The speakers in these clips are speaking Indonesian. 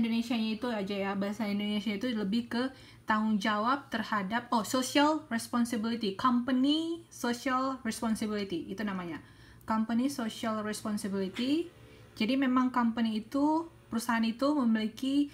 Indonesianya itu aja ya. Bahasa Indonesia itu lebih ke tanggung jawab terhadap social responsibility, company social responsibility itu namanya. Company social responsibility. Jadi memang company itu, perusahaan itu memiliki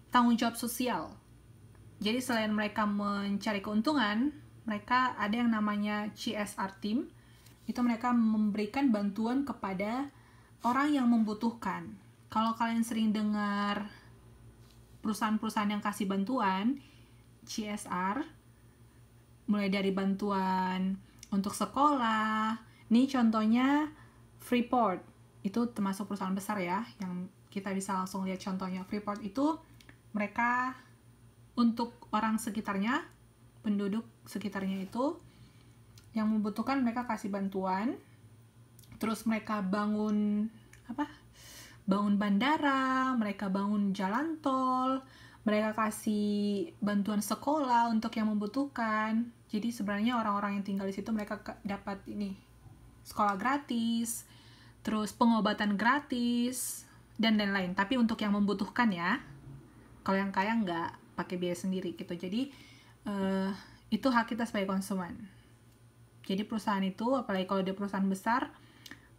tanggung jawab sosial. Jadi selain mereka mencari keuntungan, mereka ada yang namanya CSR team. Itu mereka memberikan bantuan kepada orang yang membutuhkan. Kalau kalian sering dengar perusahaan-perusahaan yang kasih bantuan CSR, mulai dari bantuan untuk sekolah. Ini contohnya Freeport. Itu termasuk perusahaan besar ya, yang kita bisa langsung lihat contohnya. Freeport itu mereka untuk orang sekitarnya, penduduk sekitarnya itu yang membutuhkan, mereka kasih bantuan. Terus mereka bangun bandara, mereka bangun jalan tol, mereka kasih bantuan sekolah untuk yang membutuhkan. Jadi sebenarnya orang-orang yang tinggal di situ mereka dapat ini sekolah gratis, terus pengobatan gratis, dan lain-lain. Tapi untuk yang membutuhkan ya. Kalau yang kaya nggak pakai biaya sendiri gitu. Jadi itu hak kita sebagai konsumen. Jadi perusahaan itu, apalagi kalau dia perusahaan besar,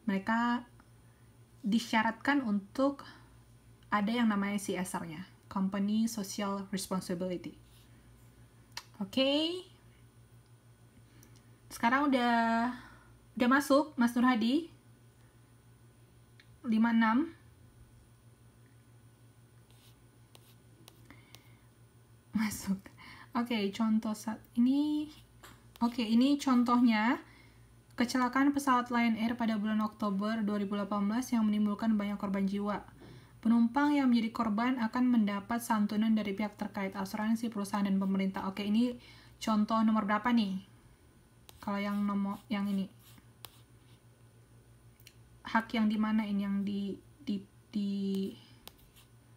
mereka disyaratkan untuk ada yang namanya CSR-nya, Company Social Responsibility. Oke. Sekarang udah masuk, Mas Nur Hadi. 56. Masuk. Oke, contoh saat ini. Oke, ini contohnya kecelakaan pesawat Lion Air pada bulan Oktober 2018 yang menimbulkan banyak korban jiwa. Penumpang yang menjadi korban akan mendapat santunan dari pihak terkait, asuransi, perusahaan, dan pemerintah. Oke, ini contoh nomor berapa nih? Kalau yang ini. Hak yang di mana ini yang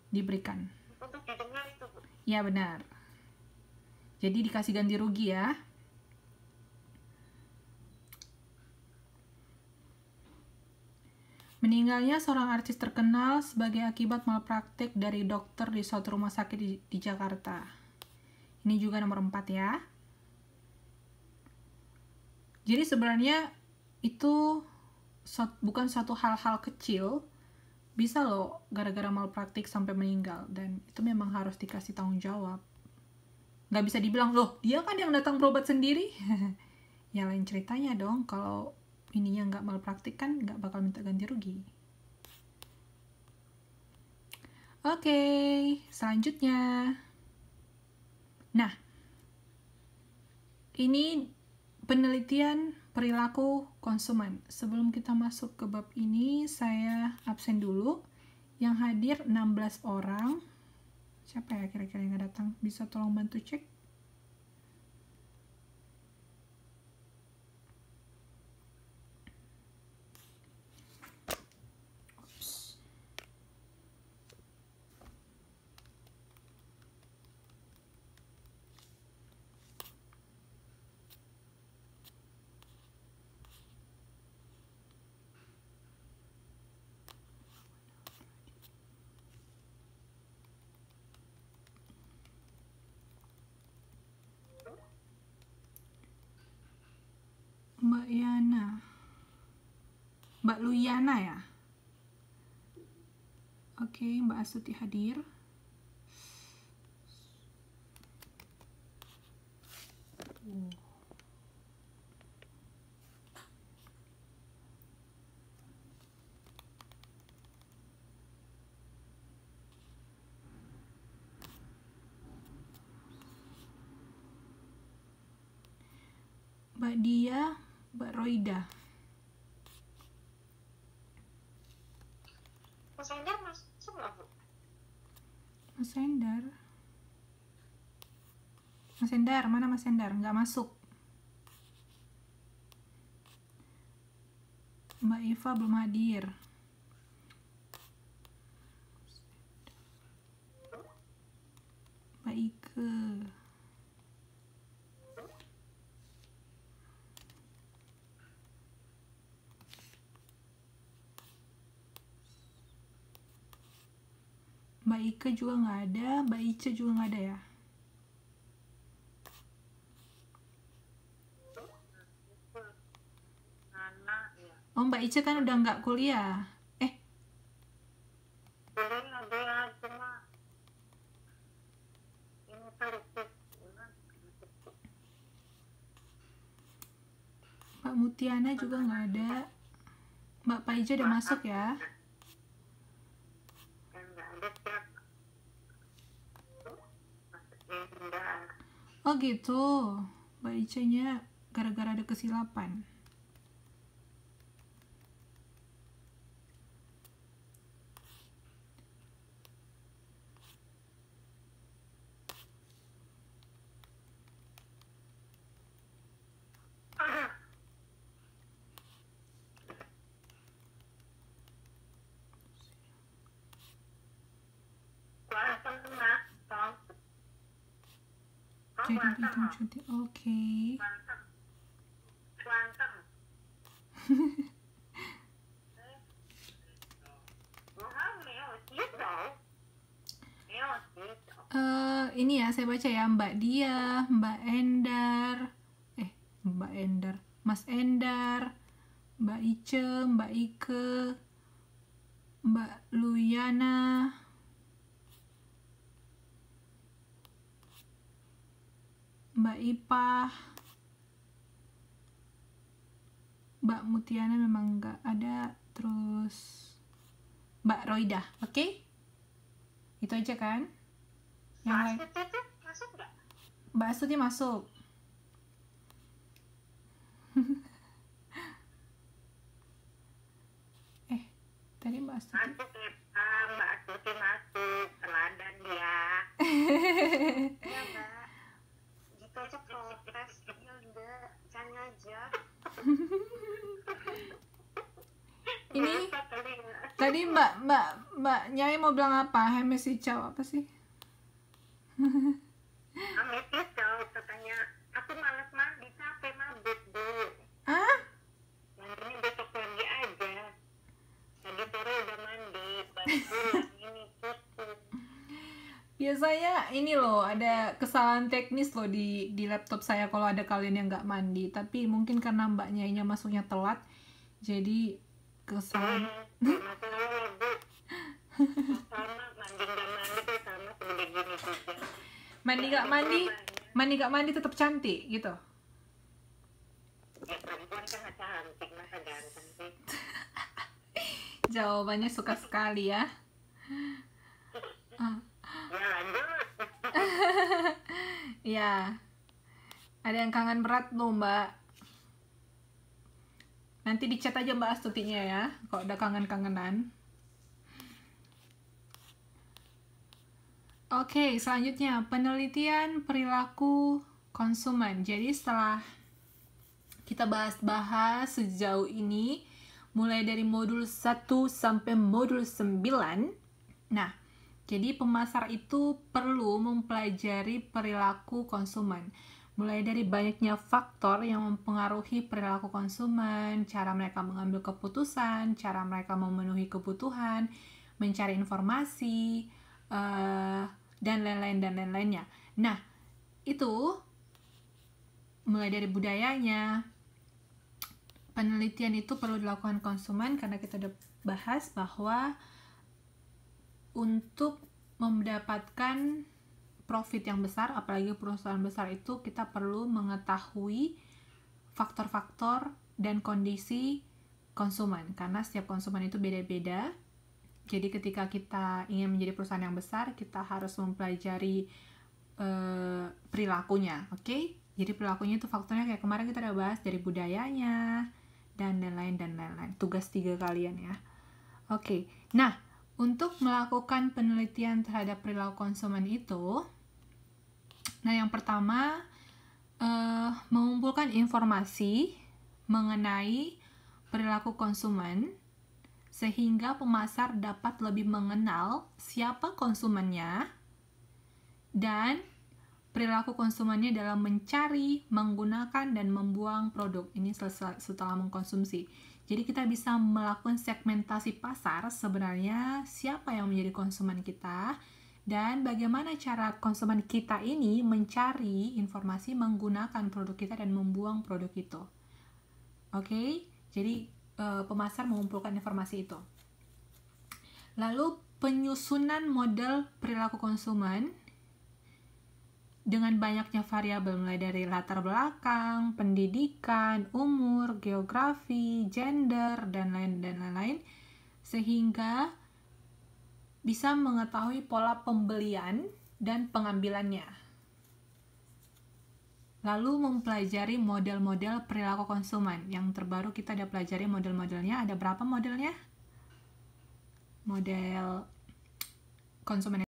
diberikan? Untuk didengar itu, Bu. Ya, benar. Jadi dikasih ganti rugi ya. Meninggalnya seorang artis terkenal sebagai akibat malpraktik dari dokter di suatu rumah sakit di Jakarta. Ini juga nomor 4 ya. Jadi sebenarnya itu bukan suatu hal-hal kecil. Bisa loh gara-gara malpraktik sampai meninggal. Dan itu memang harus dikasih tanggung jawab. Nggak bisa dibilang, loh dia kan yang datang berobat sendiri. Ya lain ceritanya dong, kalau ininya nggak malpraktik kan nggak bakal minta ganti rugi. Oke, selanjutnya. Nah, ini penelitian perilaku konsumen. Sebelum kita masuk ke bab ini, saya absen dulu. Yang hadir 16 orang. Siapa ya kira-kira yang nggak datang? Bisa tolong bantu cek? Mbak Yana, Mbak Luyana ya. Oke, Mbak Astuti hadir. Mbak Dia, Mbak Roida. Mas Endar masuk nggak, Bu? Mas Endar. Mas Endar, mana Mas Endar? Nggak masuk. Mbak Eva belum hadir. Mbak Ike. Mbak Ike juga nggak ada, Mbak Ice juga nggak ada ya. Nana ya. Oh, Mbak Ice kan udah nggak kuliah. Boleh ada cuma ini politik. Mbak Mutiana juga nggak ada. Mbak Paiza udah masuk ya. Yang nggak ada tiap masuknya rendah. Oh gitu. Mbak Ice-nya gara-gara ada kesilapan. Kuantum mas, Tom. Jadi bidang cuti. Oke. Kuantum. Ini ya saya baca ya, Mbak Dia, Mbak Endar, Mbak Endar, Mas Endar, Mbak Ice, Mbak Ike, Mbak Luyana, Mbak Ipah, Mbak Mutiana memang nggak ada, terus Mbak Roida, oke? Itu aja kan? Yang lain, Masuk nggak? Mbak Astuti masuk. Tadi Mbak Astuti. Masuk ya, Mbak Astuti masuk. Teladan dia. Iya Mbak. Gitu aja protes. Ya udah, cari aja. Ini tadi Mbak Nyai mau bilang apa? Hemes hijau apa sih? Ametis kau katanya, aku malas mandi, capek mabuk Bu. Ah? Yang ini besok pagi aja. Tadi sore udah mandi, baru pulang ini susu. Biasanya ini loh, ada kesalahan teknis loh di laptop saya kalau ada kalian yang nggak mandi. Tapi mungkin karena Mbak Nyainya masuknya telat, jadi kesalahan. Masalah Bu. Sama mandi nggak mandi tuh sama seperti gini juga. Mandi nggak mandi tetap cantik gitu. Ya perempuan kan nggak cantik, masa ganteng sih. Jawabannya suka sekali ya. Ya lanjut. Ya, ada yang kangen berat loh Mbak. Nanti di chat aja Mbak Astutinya ya, kalau udah kangen-kangenan. Oke, selanjutnya penelitian perilaku konsumen. Jadi setelah kita bahas-bahas sejauh ini, mulai dari modul 1 sampai modul 9. Nah, jadi pemasar itu perlu mempelajari perilaku konsumen. Mulai dari banyaknya faktor yang mempengaruhi perilaku konsumen, cara mereka mengambil keputusan, cara mereka memenuhi kebutuhan, mencari informasi, dan lain-lainnya. Nah, itu mulai dari budayanya. Penelitian itu perlu dilakukan konsumen karena kita udah bahas bahwa untuk mendapatkan profit yang besar, apalagi perusahaan besar itu, kita perlu mengetahui faktor-faktor dan kondisi konsumen karena setiap konsumen itu beda-beda. Jadi ketika kita ingin menjadi perusahaan yang besar, kita harus mempelajari perilakunya, oke? Jadi perilakunya itu faktornya kayak kemarin kita udah bahas, dari budayanya dan lain-lain. Tugas 3 kalian ya. Oke. Nah, untuk melakukan penelitian terhadap perilaku konsumen itu, nah yang pertama mengumpulkan informasi mengenai perilaku konsumen sehingga pemasar dapat lebih mengenal siapa konsumennya dan perilaku konsumennya dalam mencari, menggunakan, dan membuang produk ini setelah mengkonsumsi. Jadi kita bisa melakukan segmentasi pasar, sebenarnya siapa yang menjadi konsumen kita, dan bagaimana cara konsumen kita ini mencari informasi menggunakan produk kita dan membuang produk itu. Oke, jadi pemasar mengumpulkan informasi itu. Lalu penyusunan model perilaku konsumen dengan banyaknya variabel, mulai dari latar belakang, pendidikan, umur, geografi, gender, dan lain-lain, sehingga bisa mengetahui pola pembelian dan pengambilannya. Lalu mempelajari model-model perilaku konsumen. Yang terbaru kita ada pelajari model-modelnya. Ada berapa modelnya? Model konsumen